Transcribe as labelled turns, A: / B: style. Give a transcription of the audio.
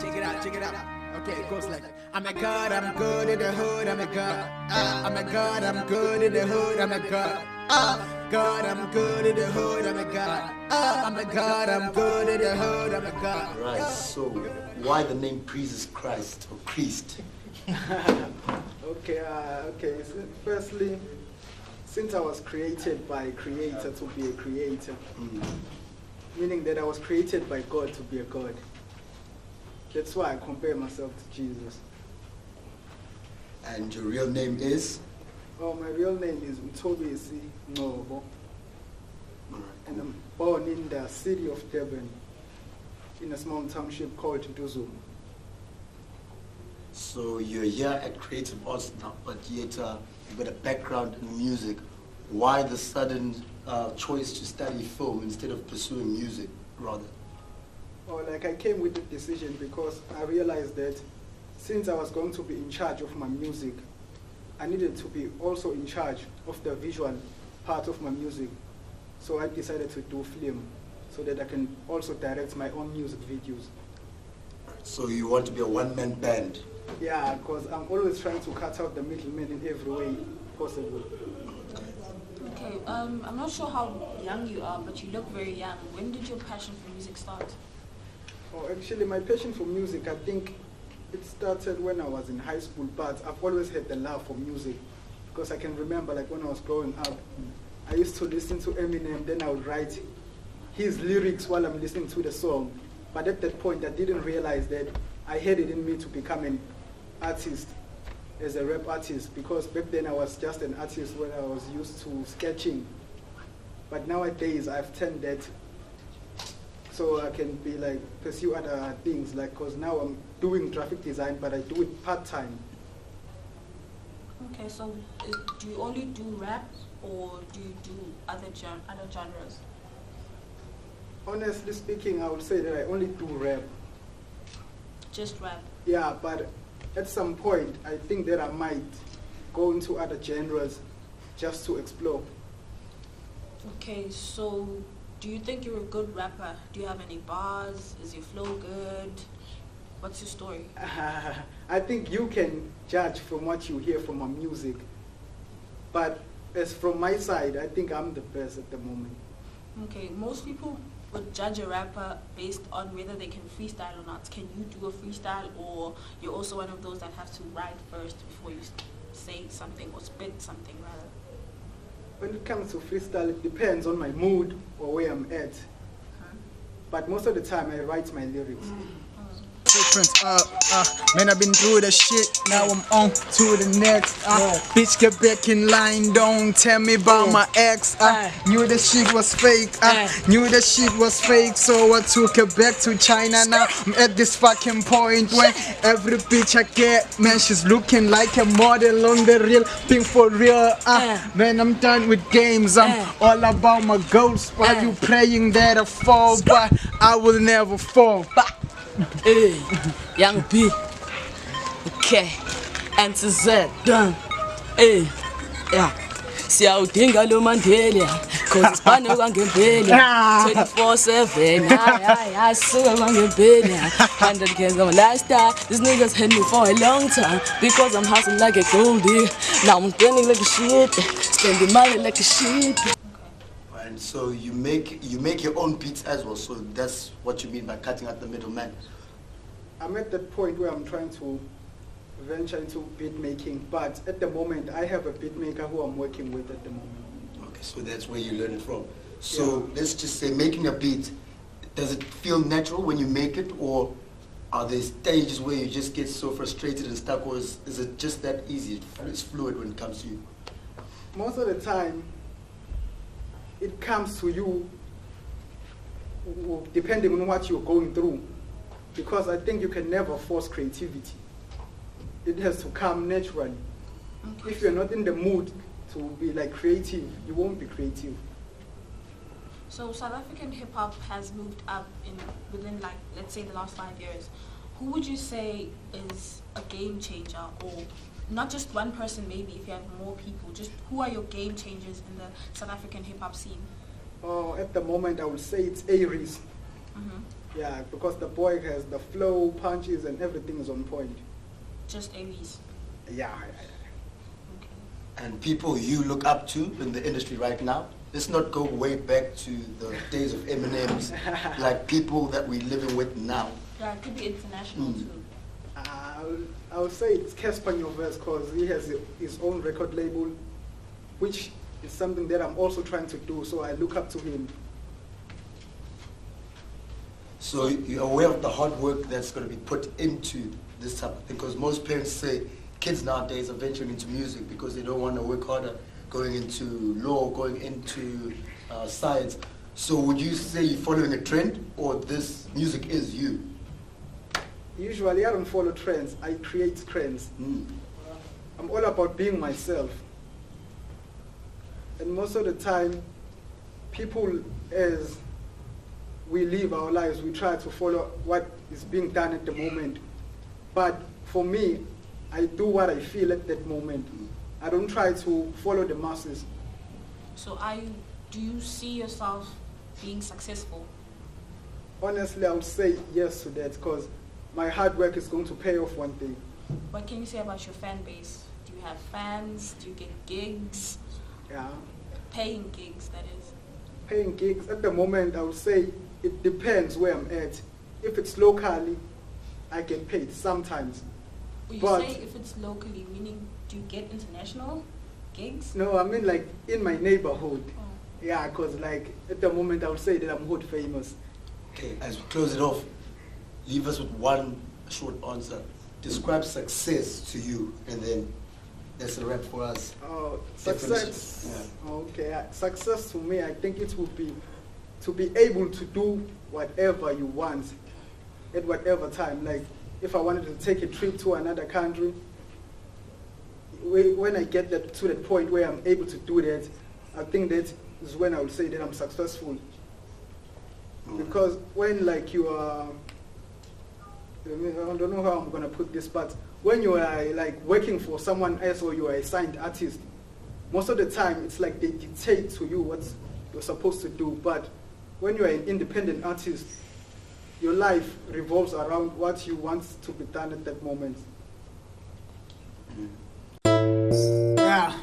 A: Check it out. Okay, it goes like, I'm a god, I'm good in the hood, I'm a god. I'm a god, I'm good in the hood, I'm a god. God, I'm good in the hood, I'm a god. I'm a god, I'm good in the hood, I'm a god.
B: Right, so why the name Presus Kriest or Kriest?
C: Okay, so firstly, since I was created by a creator to be a creator, meaning that I was created by God to be a God. That's why I compare myself to Jesus.
B: And your real name is?
C: Oh, my real name is Utobisi Ngobo. And I'm born in the city of Durban, in a small township called Duzu.
B: So you're here at Creative Arts now, but yet you've got a background in music. Why the sudden choice to study film instead of pursuing music rather?
C: Oh, like I came with the decision because I realized that since I was going to be in charge of my music, I needed to be also in charge of the visual part of my music. So I decided to do film so that I can also direct my own music videos.
B: So you want to be a one-man band?
C: Yeah, because I'm always trying to cut out the middleman in every way possible.
D: Okay, I'm not sure how young you are, but you look very young. When did your passion for music start?
C: Oh, actually, my passion for music, I think it started when I was in high school, but I've always had the love for music. Because I can remember, like, when I was growing up, I used to listen to Eminem, then I would write his lyrics while I'm listening to the song. But at that point, I didn't realize that I had it in me to become an artist, as a rap artist, because back then I was just an artist when I was used to sketching. But nowadays, I've turned that so I can be like, pursue other things, like, because now I'm doing graphic design, but I do it part-time.
D: Okay, so do you only do rap, or do you do other genres?
C: Honestly speaking, I would say that I only do rap.
D: Just rap?
C: Yeah, but at some point, I think that I might go into other genres just to explore.
D: Okay, so do you think you're a good rapper? Do you have any bars? Is your flow good? What's your story?
C: I think you can judge from what you hear from my music. But as from my side, I think I'm the best at the moment.
D: Okay, most people would judge a rapper based on whether they can freestyle or not. Can you do a freestyle, or you're also one of those that have to write first before you say something or spit something rather?
C: When it comes to freestyle, it depends on my mood or where I'm at. But most of the time, I write my lyrics.
A: Man, I've been through the shit, now I'm on to the next. Bitch, get back in line, don't tell me about my ex. Knew the shit was fake, knew the shit was fake, so I took her back to China. Now I'm at this fucking point where every bitch I get, man, she's looking like a model on the real thing for real. Man, I'm done with games, I'm all about my goals. While you praying that I fall, but I will never fall.
E: Hey, young B. Okay, and to Z done. Hey, yeah. Siyawudinga lo Mandela, cause isibhane kwangempela 24/7. I suka kwangempela 100 K's on my lifestyle. These niggas had me for a long time because I'm hustling like a goldie. Now I'm spending like a shit, spending money like a shit.
B: And so you make your own beats as well, so that's what you mean by cutting out the middleman.
C: I'm at that point where I'm trying to venture into beat making, but at the moment I have a beat maker who I'm working with at the moment.
B: Okay, so that's where you learn it from. So let's just say making a beat, does it feel natural when you make it, or are there stages where you just get so frustrated and stuck, or is it just that easy? It's fluid when it comes to you?
C: Most of the time it comes to you depending on what you're going through, because I think you can never force creativity. It has to come naturally. Okay. If you're not in the mood to be like creative, you won't be creative.
D: So South African hip hop has moved up within, like, let's say the last 5 years. Who would you say is a game changer, or not just one person, maybe if you have more people, just who are your game changers in the South African hip hop scene?
C: At the moment I would say it's Aries. Yeah, because the boy has the flow, punches, and everything is on point.
D: Just Aries.
C: Yeah.
D: Okay.
B: And people you look up to in the industry right now, let's not go way back to the days of Eminem's, like people that we're living with now.
D: Yeah, it could be international too.
C: I would say it's Casper Nyovest because he has his own record label, which is something that I'm also trying to do, so I look up to him.
B: So you're aware of the hard work that's going to be put into this type of thing, because most parents say kids nowadays are venturing into music because they don't want to work harder, going into law, going into science. So would you say you're following a trend, or this music is you?
C: Usually I don't follow trends, I create trends. I'm all about being myself. And most of the time, people, as we live our lives, we try to follow what is being done at the moment. But for me, I do what I feel at that moment. I don't try to follow the masses.
D: So do you see yourself being successful?
C: Honestly, I would say yes to that because my hard work is going to pay off one day.
D: What can you say about your fan base? Do you have fans? Do you get gigs?
C: Yeah.
D: Paying gigs, that is.
C: Paying gigs, at the moment, I would say it depends where I'm at. If it's locally, I get paid sometimes.
D: Well, you
C: But
D: say if it's locally, meaning do you get international gigs?
C: no, I mean like in my neighborhood.
D: Oh.
C: Yeah, because like at the moment I would say that I'm hood famous.
B: Okay, as we close it off, leave us with one short answer. Describe success to you, and then that's a wrap for us.
C: Success.
B: Yeah.
C: Okay, success to me, I think it would be to be able to do whatever you want at whatever time. Like if I wanted to take a trip to another country, when I get to that point where I'm able to do that, I think that is when I would say that I'm successful. Because when like you are, I don't know how I'm gonna put this, but when you are like working for someone else or you are a signed artist, most of the time it's like they dictate to you what you're supposed to do. But when you are an independent artist, your life revolves around what you want to be done at that moment.
A: Yeah.